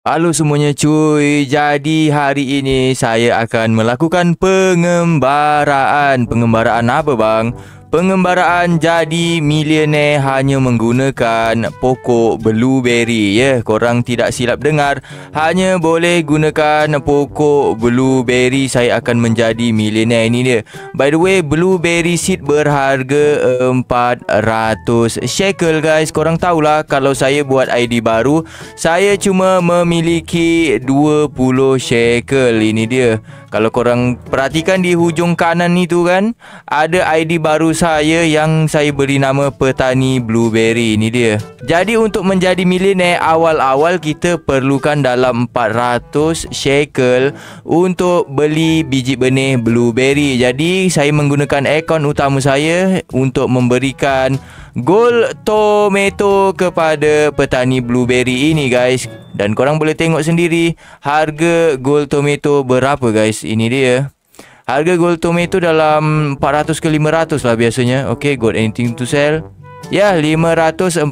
Halo semuanya cuy. Jadi hari ini saya akan melakukan pengembaraan. Pengembaraan apa bang? Pengembaraan jadi milioner hanya menggunakan pokok blueberry. Ya, korang tidak silap dengar. Hanya boleh gunakan pokok blueberry saya akan menjadi milioner. Ini dia. By the way, blueberry seed berharga 400 shekel guys. Korang tahulah kalau saya buat ID baru, saya cuma memiliki 20 shekel. Ini dia. Kalau korang perhatikan di hujung kanan itu kan, ada ID baru saya yang saya beri nama petani blueberry. Ini dia. Jadi untuk menjadi milioner, awal-awal kita perlukan dalam 400 shekel untuk beli biji benih blueberry. Jadi saya menggunakan akaun utama saya untuk memberikan gold tomato kepada petani blueberry ini guys. Dan korang boleh tengok sendiri harga gold tomato berapa guys. Ini dia. Harga gold tomato dalam 400 ke 500 lah biasanya. Okay, got anything to sell? Ya, 542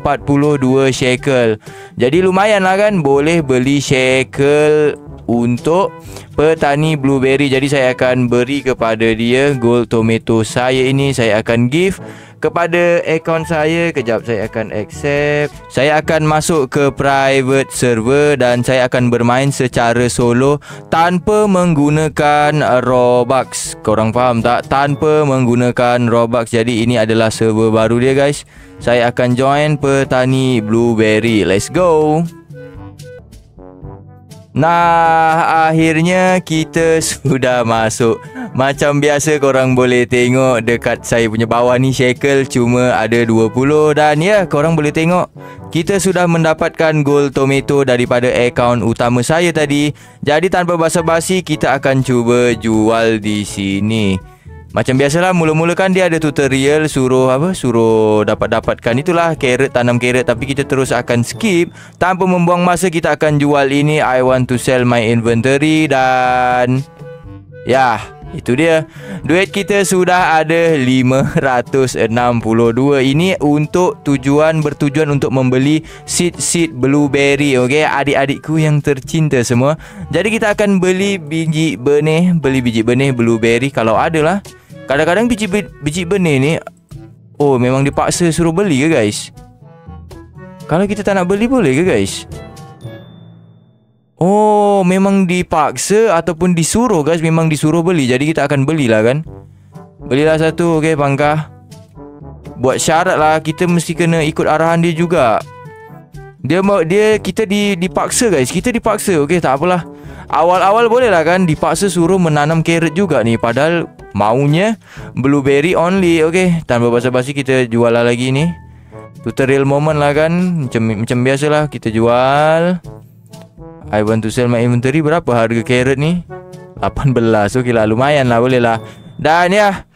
shekel. Jadi lumayan lah kan, boleh beli shekel untuk petani blueberry. Jadi saya akan beri kepada dia gold tomato saya ini. Saya akan give kepada akaun saya. Kejap, saya akan accept. Saya akan masuk ke private server dan saya akan bermain secara solo tanpa menggunakan Robux. Korang faham tak? Tanpa menggunakan Robux. Jadi ini adalah server baru dia guys. Saya akan join petani blueberry. Let's go. Nah, akhirnya kita sudah masuk. Macam biasa korang boleh tengok dekat saya punya bawah ni shekel cuma ada 20. Dan ya, korang boleh tengok kita sudah mendapatkan gold tomato daripada akaun utama saya tadi. Jadi tanpa basa-basi kita akan cuba jual di sini. Macam biasalah, mula-mula kan dia ada tutorial suruh dapatkan itulah carrot, tanam carrot. Tapi kita terus akan skip. Tanpa membuang masa kita akan jual ini. I want to sell my inventory. Dan ya, itu dia. Duit kita sudah ada 562. Ini untuk bertujuan untuk membeli seed blueberry. Okay, adik-adikku yang tercinta semua. Jadi kita akan beli biji benih blueberry kalau ada lah. Kadang-kadang biji benih ni, oh, memang dipaksa suruh beli ke guys? Kalau kita tak nak beli boleh ke guys? Oh, memang dipaksa ataupun disuruh guys. Memang disuruh beli. Jadi kita akan belilah kan. Belilah satu. Okay, pangkah. Buat syarat lah, kita mesti kena ikut arahan dia juga. Kita dipaksa guys. Kita dipaksa. Okay, tak apalah. Awal-awal boleh lah kan, dipaksa suruh menanam carrot juga ni. Padahal maunya blueberry only. Okay, tanpa basa-basi kita jual lah lagi ni. Tutorial moment lah kan. Macam biasalah kita jual. I want to sell my inventory. Berapa harga carrot ni? 18. Okay lah, lumayan lah, boleh lah. Dan ya,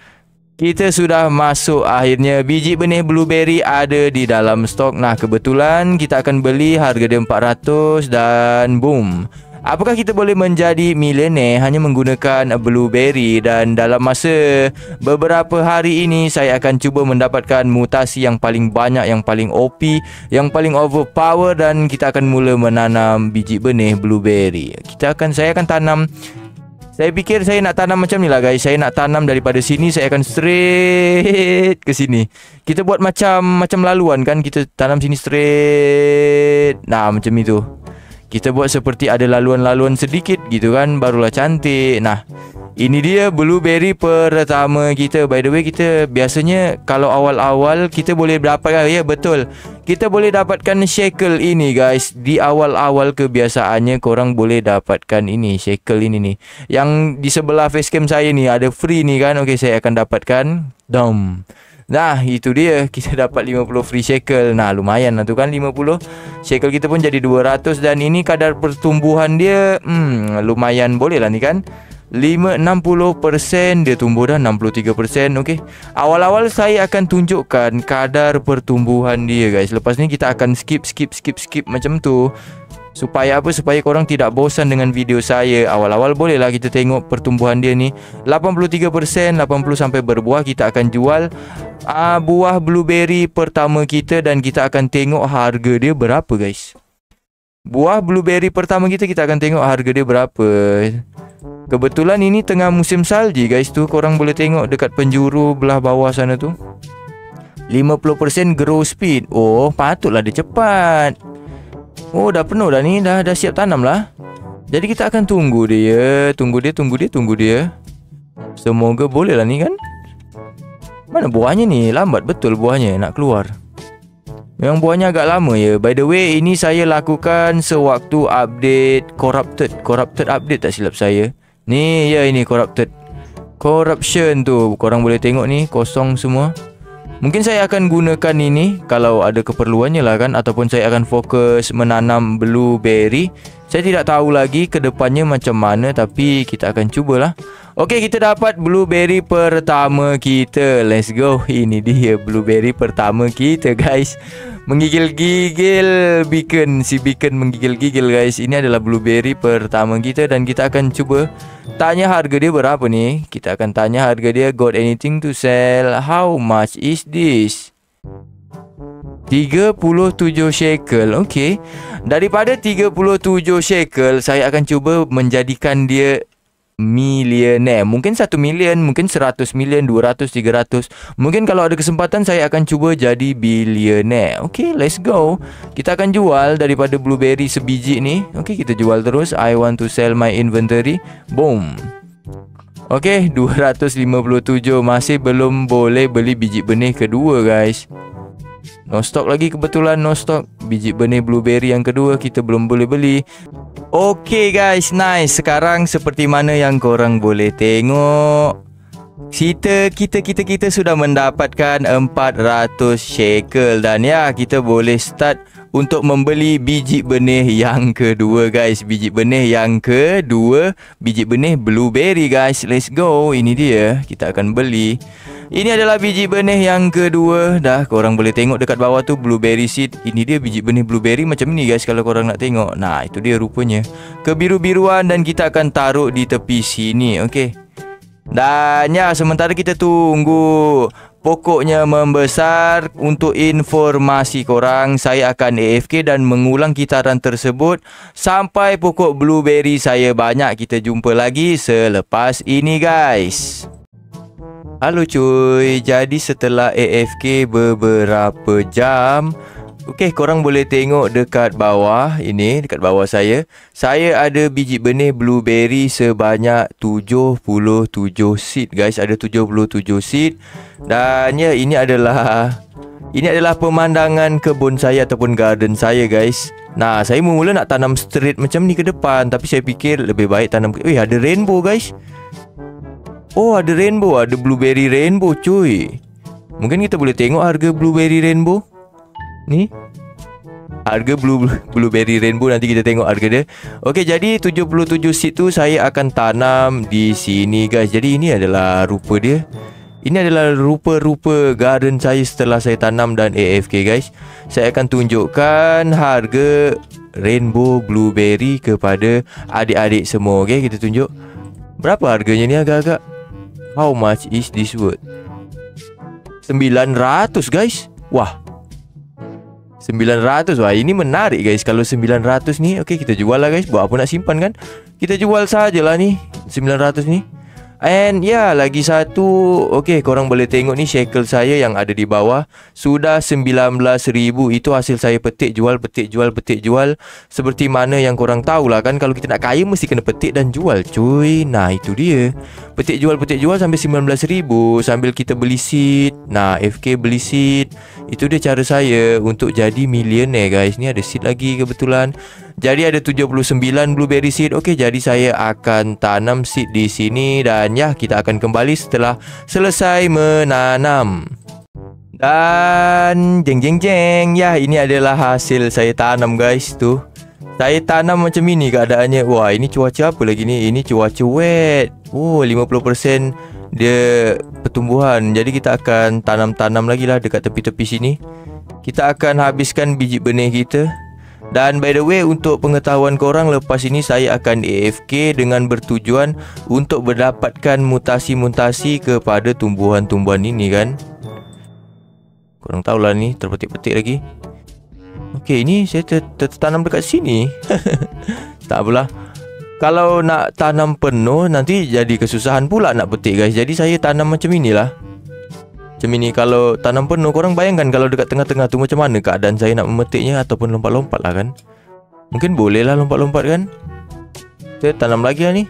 kita sudah masuk akhirnya. Biji benih blueberry ada di dalam stok. Nah, kebetulan kita akan beli. Harga dia 400. Dan boom. Apakah kita boleh menjadi milioner hanya menggunakan blueberry? Dan dalam masa beberapa hari ini saya akan cuba mendapatkan mutasi yang paling banyak, yang paling OP, yang paling overpower. Dan kita akan mula menanam biji benih blueberry. Saya akan tanam. Saya fikir saya nak tanam macam ni lah guys. Saya nak tanam daripada sini, saya akan straight ke sini. Kita buat macam laluan kan. Kita tanam sini straight. Nah, macam itu. Kita buat seperti ada laluan-laluan sedikit gitu kan, barulah cantik. Nah, ini dia blueberry pertama kita. By the way, kita biasanya kalau awal-awal kita boleh dapatkan. Ya, betul, kita boleh dapatkan shekel ini guys. Di awal-awal kebiasaannya korang boleh dapatkan ini shekel ini nih. Yang di sebelah facecam saya ni ada free ni kan. Okay, saya akan dapatkan. Dom. Nah, itu dia. Kita dapat 50 free shekel. Nah, lumayan lah tu kan, 50 shekel kita pun jadi 200. Dan ini kadar pertumbuhan dia lumayan boleh lah ni kan. 60% dia tumbuh dah, 63%. Okey. Awal-awal saya akan tunjukkan kadar pertumbuhan dia guys. Lepas ni kita akan skip macam tu. Supaya apa? Supaya korang tidak bosan dengan video saya. Awal-awal bolehlah kita tengok pertumbuhan dia ni. 83%, 80 sampai berbuah. Kita akan jual buah blueberry pertama kita dan kita akan tengok harga dia berapa guys. Buah blueberry pertama kita akan tengok harga dia berapa. Kebetulan ini tengah musim salji guys tu. Korang boleh tengok dekat penjuru belah bawah sana tu, 50% grow speed. Oh, patutlah dia cepat. Oh, dah penuh dah ni. Dah siap tanam lah. Jadi kita akan tunggu dia. Tunggu dia. Semoga boleh lah ni kan. Mana buahnya ni? Lambat betul buahnya nak keluar. Memang buahnya agak lama ya. By the way, ini saya lakukan sewaktu update Corrupted update tak silap saya. Ni ya, ini Corruption tu. Korang boleh tengok ni kosong semua. Mungkin saya akan gunakan ini kalau ada keperluannya lah kan. Ataupun saya akan fokus menanam blueberry. Saya tidak tahu lagi ke depannya macam mana, tapi kita akan cubalah. Okey, kita dapat blueberry pertama kita. Let's go. Ini dia blueberry pertama kita guys. Menggigil-gigil Beacon. Si Beacon menggigil-gigil guys. Ini adalah blueberry pertama kita. Dan kita akan cuba tanya harga dia berapa ni. Kita akan tanya harga dia. Got anything to sell? How much is this? 37 shekel. Okey. Daripada 37 shekel, saya akan cuba menjadikan dia millionaire. Mungkin 1 million, mungkin 100 million, 200, 300. Mungkin kalau ada kesempatan saya akan cuba jadi billionaire. Okey, let's go. Kita akan jual daripada blueberry sebiji ni. Okey, kita jual terus. I want to sell my inventory. Boom. Okey, 257. Masih belum boleh beli biji benih kedua guys. No stock lagi, kebetulan no stock. Biji benih blueberry yang kedua kita belum boleh beli. Okay guys, nice. Sekarang seperti mana yang korang boleh tengok, kita sudah mendapatkan 400 shekel. Dan ya, kita boleh start untuk membeli biji benih yang kedua guys. Biji benih yang kedua, biji benih blueberry guys. Let's go. Ini dia, kita akan beli. Ini adalah biji benih yang kedua. Dah, korang boleh tengok dekat bawah tu blueberry seed. Ini dia biji benih blueberry macam ni guys kalau korang nak tengok. Nah, itu dia rupanya. Kebiru-biruan dan kita akan taruh di tepi sini. Okey. Dan ya, sementara kita tunggu pokoknya membesar, untuk informasi korang, saya akan AFK dan mengulang kitaran tersebut sampai pokok blueberry saya banyak. Kita jumpa lagi selepas ini guys. Halo cuy, jadi setelah AFK beberapa jam, okey, korang boleh tengok dekat bawah ini, dekat bawah saya ada biji benih blueberry sebanyak 77 seed guys. Ada 77 seed. Dan ya, ini adalah pemandangan kebun saya ataupun garden saya guys. Nah, saya mula nak tanam straight macam ni ke depan, tapi saya fikir lebih baik tanam ada rainbow guys. Oh, ada rainbow, ada blueberry rainbow cuy. Mungkin kita boleh tengok harga blueberry rainbow. Ni harga blueberry rainbow, nanti kita tengok harga dia. Okey, jadi 77 seed tu saya akan tanam di sini guys. Jadi ini adalah rupa dia. Ini adalah rupa-rupa garden saya setelah saya tanam dan AFK guys. Saya akan tunjukkan harga rainbow blueberry kepada adik-adik semua. Okey, kita tunjuk berapa harganya ni agak-agak. How much is this worth? 900 guys. Wah, 900. Wah, ini menarik guys. Kalau 900 ni, okey, kita jual lah guys. Buat apa nak simpan kan? Kita jual sajalah ni 900 ni. And ya, lagi satu. Okey, korang boleh tengok ni shekel saya yang ada di bawah. Sudah 19,000. Itu hasil saya petik jual, petik jual, petik jual. Seperti mana yang korang tahulah kan, kalau kita nak kaya mesti kena petik dan jual cuy. Nah, itu dia. Petik jual sampai 19,000. Sambil kita beli seed. Nah, FK beli seed. Itu dia cara saya untuk jadi millionaire guys. Ni ada seed lagi kebetulan. Jadi ada 79 blueberry seed. Okey, jadi saya akan tanam seed di sini. Dan ya, kita akan kembali setelah selesai menanam. Dan jeng. Ya, ini adalah hasil saya tanam guys tu. Saya tanam macam ini keadaannya. Wah, ini cuaca apa lagi ni? Ini cuaca wet. Oh, 50% dia pertumbuhan. Jadi kita akan tanam-tanam lagi lah dekat tepi-tepi sini. Kita akan habiskan biji benih kita. Dan by the way, untuk pengetahuan korang, lepas ini saya akan AFK dengan bertujuan untuk mendapatkan mutasi-mutasi kepada tumbuhan-tumbuhan ini kan. Korang tahulah ni, terpetik-petik lagi. Okey, ini saya tertanam dekat sini. Tak apalah. Kalau nak tanam penuh nanti jadi kesusahan pula nak petik guys. Jadi saya tanam macam inilah. Macam ini. Kalau tanam penuh, korang bayangkan kalau dekat tengah-tengah tu macam mana keadaan saya nak memetiknya. Ataupun lompat-lompat lah kan. Mungkin boleh lah lompat-lompat kan. Saya tanam lagi lah ni.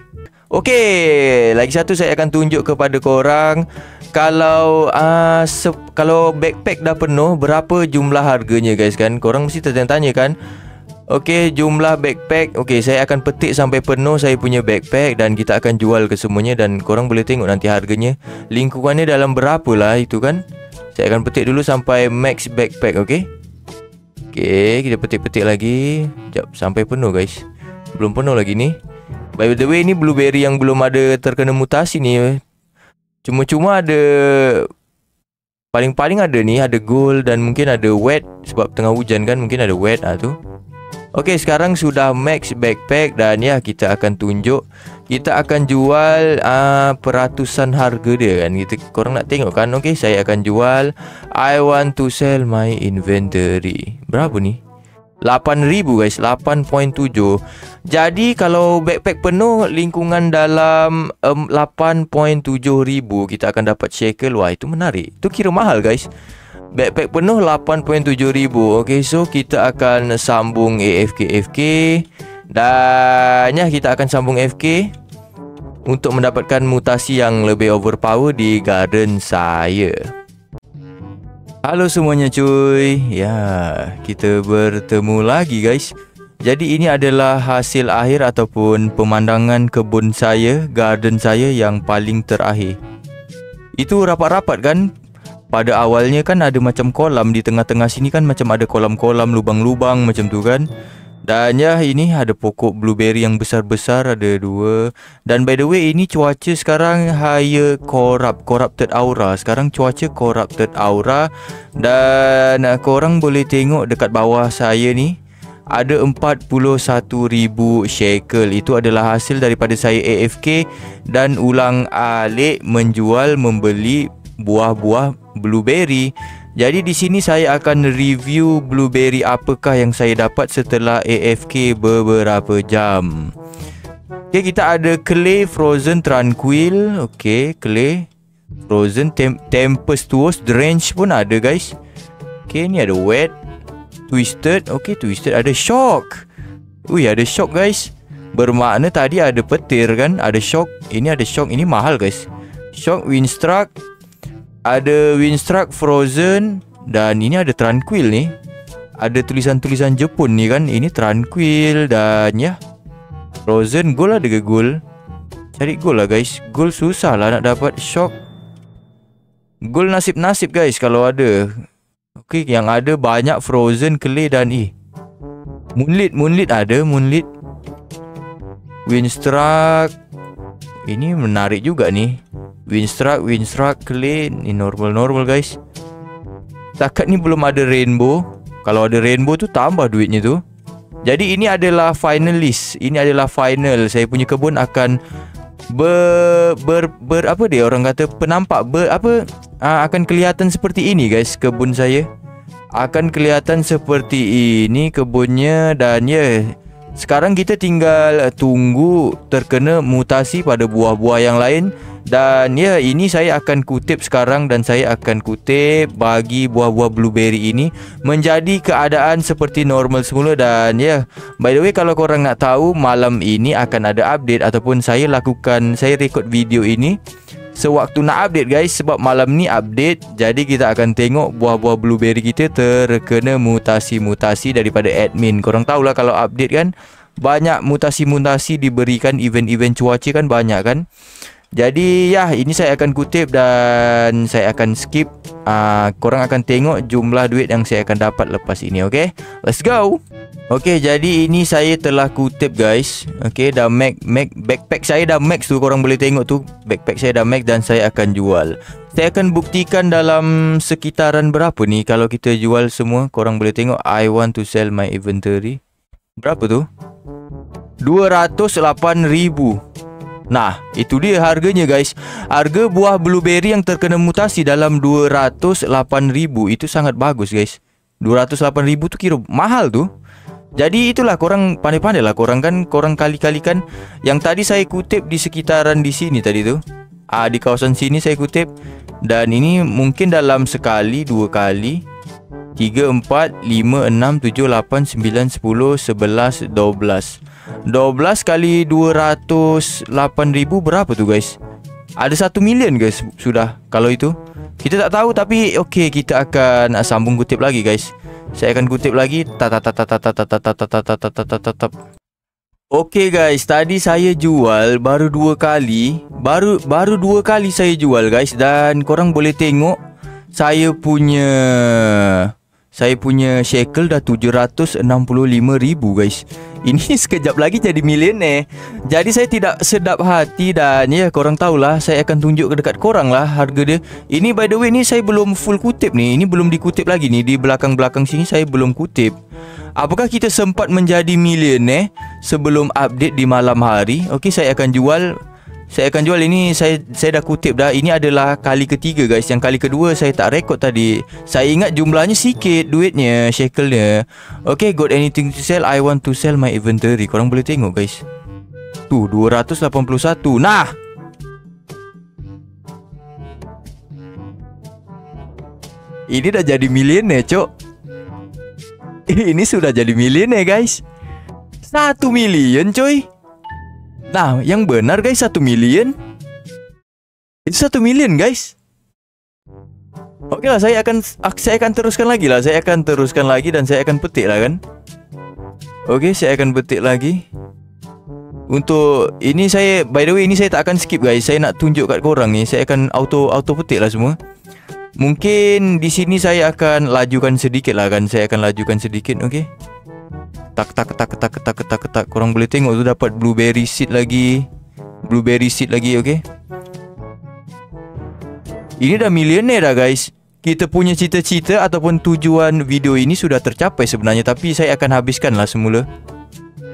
Okey, lagi satu saya akan tunjuk kepada korang. Kalau kalau backpack dah penuh, berapa jumlah harganya guys kan? Korang mesti tertanya-tanya kan? Okey, jumlah backpack. Okey, saya akan petik sampai penuh saya punya backpack dan kita akan jual ke semuanya. Dan korang boleh tengok nanti harganya. Lingkungannya dalam berapa lah itu kan. Saya akan petik dulu sampai max backpack, okey? Okey, kita petik-petik lagi. Sekejap, sampai penuh guys. Belum penuh lagi ni. By the way, ni blueberry yang belum ada terkena mutasi ni. Cuma-cuma ada, paling-paling ada ni, ada gold dan mungkin ada wet. Sebab tengah hujan kan, mungkin ada wet tu. Okey, sekarang sudah max backpack. Dan ya, kita akan tunjuk. Kita akan jual peratusan harga dia kan. Korang nak tengok kan. Okey, saya akan jual. I want to sell my inventory. Berapa ni? 8,000 guys, 8.7. Jadi kalau backpack penuh, lingkungan dalam 8.7,000 kita akan dapat shekel. Wah, itu menarik. Itu kira mahal guys. Backpack penuh 8.7,000. Okay, so kita akan sambung AFK. Dan ya, kita akan sambung FK untuk mendapatkan mutasi yang lebih overpower di garden saya. Halo semuanya cuy. Ya, kita bertemu lagi guys. Jadi ini adalah hasil akhir ataupun pemandangan kebun saya, garden saya yang paling terakhir. Itu rapat-rapat kan. Pada awalnya kan ada macam kolam di tengah-tengah sini kan, macam ada kolam-kolam, lubang-lubang macam tu kan. Dan ya, ini ada pokok blueberry yang besar-besar, ada 2. Dan by the way, ini cuaca sekarang higher corrupted aura. Sekarang cuaca corrupted aura. Dan korang boleh tengok dekat bawah saya ni, ada 41,000 shekel. Itu adalah hasil daripada saya AFK dan ulang alik menjual membeli buah-buah blueberry. Jadi di sini saya akan review blueberry apakah yang saya dapat setelah AFK beberapa jam. Okey, kita ada clay frozen tranquil. Okey, clay frozen tempestuous drench pun ada guys. Okey, ni ada wet, twisted. Okey, twisted, ada shock. Ui, ada shock guys. Bermakna tadi ada petir kan, ada shock. Ini ada shock, ini mahal guys. Shock, windstruck. Ada windstruck frozen. Dan ini ada tranquil ni. Ada tulisan-tulisan Jepun ni kan. Ini tranquil. Dan ya, frozen. Gold ada ke gold? Cari gold lah guys. Gold susah lah nak dapat. Shock, gold nasib-nasib guys kalau ada. Okey, yang ada banyak frozen, clay dan moonlit ada. Moonlit, windstruck. Ini menarik juga ni. Windstruck, clay. Ni normal guys. Takat ni belum ada rainbow. Kalau ada rainbow tu tambah duitnya tu. Jadi ini adalah finalist. Ini adalah final. Saya punya kebun akan apa dia orang kata, penampak akan kelihatan seperti ini guys. Kebun saya akan kelihatan seperti ini kebunnya. Dan ya, sekarang kita tinggal tunggu terkena mutasi pada buah-buah yang lain. Dan ya, ini saya akan kutip sekarang. Dan saya akan kutip bagi buah-buah blueberry ini menjadi keadaan seperti normal semula. Dan ya, by the way, kalau korang nak tahu, malam ini akan ada update. Ataupun saya record video ini sewaktu nak update guys. Sebab malam ni update. Jadi kita akan tengok buah-buah blueberry kita terkena mutasi-mutasi daripada admin. Korang tahulah kalau update kan, banyak mutasi-mutasi diberikan. Event-event cuaca kan banyak kan. Jadi ya, ini saya akan kutip dan saya akan skip. Korang akan tengok jumlah duit yang saya akan dapat lepas ini. Okay, let's go. Okay, jadi ini saya telah kutip guys. Okay, dah backpack saya dah max tu. Korang boleh tengok tu, backpack saya dah max dan saya akan jual. Saya akan buktikan dalam sekitaran berapa ni kalau kita jual semua. Korang boleh tengok, I want to sell my inventory. Berapa tu? 208,000. Nah, itu dia harganya guys. Harga buah blueberry yang terkena mutasi dalam 208,000. Itu sangat bagus guys. 208,000 tu kira mahal tu. Jadi itulah, korang pandai-pandai lah korang kan. Korang kali-kalikan. Yang tadi saya kutip di sekitaran di sini tadi tu, di kawasan sini saya kutip. Dan ini mungkin dalam sekali, 2 kali, 3, 4, 5, 6, 7, 8, 9, 10, 11, 12 kali 208,000 berapa tu guys? Ada 1 million guys sudah. Kalau itu kita tak tahu, tapi okey, kita akan sambung kutip lagi guys. Saya akan kutip lagi. Okey guys, tadi saya jual baru 2 kali. Baru 2 kali saya jual guys. Dan korang boleh tengok saya punya shekel dah 765,000 guys. Ini sekejap lagi jadi milioner. Jadi saya tidak sedap hati. Dan ya, korang tahulah, saya akan tunjuk dekat korang lah harga dia. Ini by the way, ni saya belum full kutip ni. Ini belum dikutip lagi ni. Di belakang-belakang sini saya belum kutip. Apakah kita sempat menjadi milioner sebelum update di malam hari? Okey, saya akan jual ini. Saya dah kutip dah. Ini adalah kali ketiga guys. Yang kali kedua saya tak rekod tadi. Saya ingat jumlahnya sikit duitnya, shekelnya. Okay, got anything to sell? I want to sell my inventory. Korang boleh tengok guys. Tu 281. Nah, ini dah jadi milioner cok. Ini sudah jadi milioner guys. 1 million coy. Nah, yang benar guys, 1 million. Itu 1 million guys. Okey lah, saya akan teruskan lagi lah. Saya akan teruskan lagi dan saya akan petik lah kan. Okey, saya akan petik lagi. Untuk ini saya, by the way, ini saya tak akan skip guys. Saya nak tunjuk kat korang ni. Saya akan auto petik lah semua. Mungkin di sini saya akan lajukan sedikit lah kan. Saya akan lajukan sedikit, okey. Tak. Korang boleh tengok tu dapat blueberry seed lagi. Okey. Ini dah millionaire dah guys. Kita punya cita-cita ataupun tujuan video ini sudah tercapai sebenarnya. Tapi saya akan habiskan lah semula.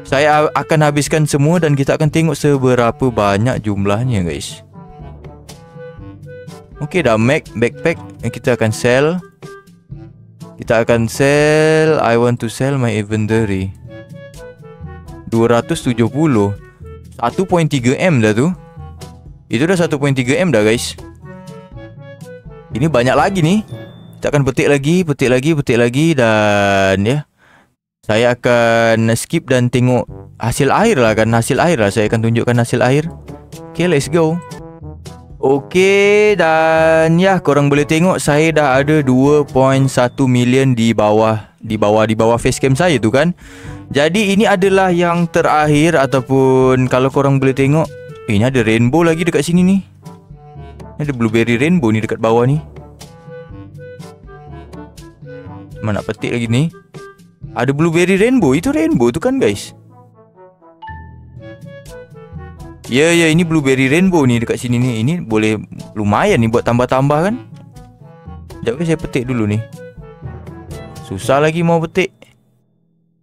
Saya akan habiskan semua dan kita akan tengok seberapa banyak jumlahnya guys. Okey, dah make backpack. Kita akan sell. I want to sell my inventory. 270 1.3M dah tu. Itu dah 1.3M dah guys. Ini banyak lagi ni. Kita akan petik lagi. Dan ya, saya akan skip dan tengok hasil akhir lah kan. Saya akan tunjukkan hasil akhir. Okay, let's go. Okey, dan ya, korang boleh tengok saya dah ada 2.1 million di bawah facecam saya tu kan. Jadi ini adalah yang terakhir. Ataupun kalau korang boleh tengok, ini ada rainbow lagi dekat sini ni. Ada blueberry rainbow ni dekat bawah ni. Mana nak petik lagi ni. Ada blueberry rainbow. Itu rainbow tu kan guys. Ya, ini blueberry rainbow ni dekat sini ni. Ini boleh lumayan ni buat tambah-tambah kan. Sekejap saya petik dulu ni. Susah lagi mau petik.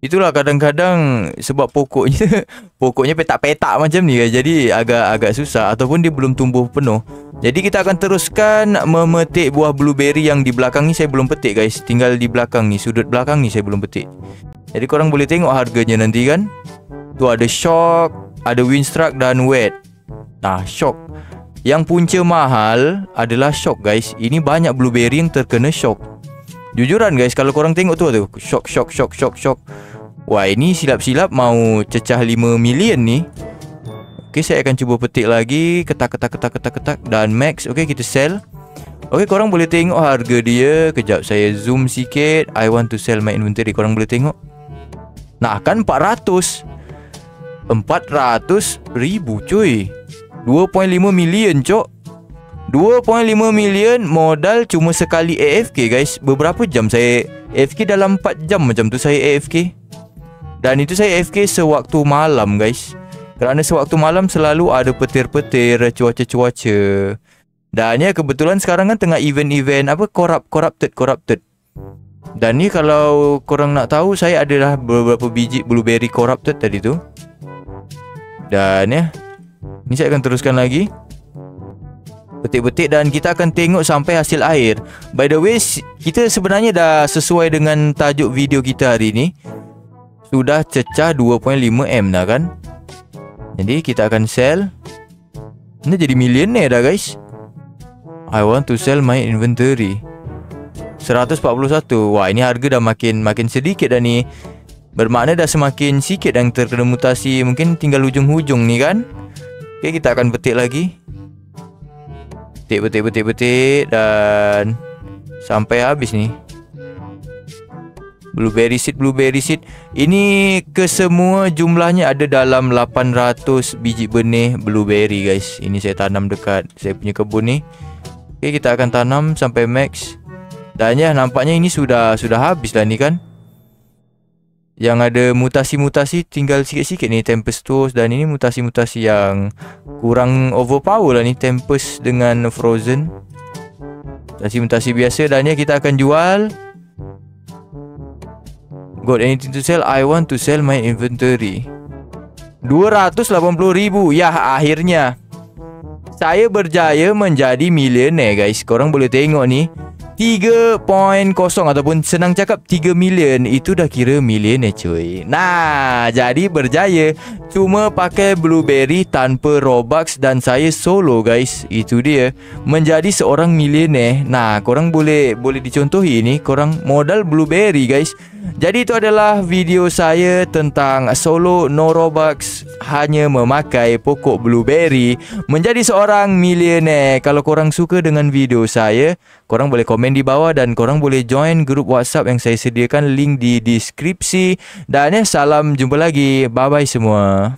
Itulah kadang-kadang sebab pokoknya petak-petak macam ni guys. Jadi agak susah ataupun dia belum tumbuh penuh. Jadi kita akan teruskan memetik buah blueberry yang di belakang ni saya belum petik guys. Tinggal di belakang ni, sudut belakang ni saya belum petik. Jadi korang boleh tengok harganya nanti kan. Tu ada shock, ada Winstruck dan wet. Nah, shock. Yang punca mahal adalah shock guys. Ini banyak blueberry yang terkena shock. Jujuran guys, kalau korang tengok tu shock. Wah, ini silap-silap mau cecah 5 million ni. Okey, saya akan cuba petik lagi. Ketak. Dan max. Okey, kita sell. Okey, korang boleh tengok harga dia. Kejap saya zoom sikit. I want to sell my inventory. Korang boleh tengok. Nah, kan 400 ribu cuy. 2.5 million cok. 2.5 million modal cuma sekali AFK guys. Beberapa jam saya AFK? Dalam 4 jam macam tu saya AFK. Dan itu saya AFK sewaktu malam guys. Kerana sewaktu malam selalu ada petir-petir, cuaca-cuaca. Dan ya, kebetulan sekarang kan tengah event-event apa, corrupted. Dan ni kalau korang nak tahu, saya adalah beberapa biji blueberry corrupted tadi tu. Dan ya, ni saya akan teruskan lagi. betik-betik dan kita akan tengok sampai hasil akhir. By the way, kita sebenarnya dah sesuai dengan tajuk video kita hari ni. Sudah cecah 2.5M dah kan. Jadi kita akan sell. Ini jadi millionaire dah guys. I want to sell my inventory. 141. Wah, ini harga dah makin sedikit dah ni. Bermakna dah semakin sikit yang terkena mutasi. Mungkin tinggal hujung-hujung ni kan. Okay, kita akan petik lagi. Petik dan sampai habis ni. Blueberry seed. Ini kesemua jumlahnya ada dalam 800 biji benih blueberry guys. Ini saya tanam dekat saya punya kebun ni. Okay, kita akan tanam sampai max. Dan ya, nampaknya ini sudah habis lah ni kan. Yang ada mutasi-mutasi tinggal sikit-sikit ni, Tempestuous. Dan ini mutasi-mutasi yang kurang overpower lah ni, Tempest dengan Frozen. Mutasi-mutasi biasa. Dan ya, kita akan jual. Got anything to sell? I want to sell my inventory. 280,000. Ya, akhirnya saya berjaya menjadi millionaire guys. Korang boleh tengok ni, 3.0 ataupun senang cakap 3 million. Itu dah kira millionaire cuy. Nah, jadi berjaya. Cuma pakai blueberry tanpa Robux dan saya solo guys. Itu dia, menjadi seorang millionaire. Nah, korang boleh dicontohi ni. Korang modal blueberry guys. Jadi itu adalah video saya tentang solo no Robux, hanya memakai pokok blueberry, menjadi seorang millionaire. Kalau korang suka dengan video saya, korang boleh komen di bawah dan korang boleh join grup WhatsApp yang saya sediakan, link di deskripsi. Dan salam jumpa lagi. Bye bye semua.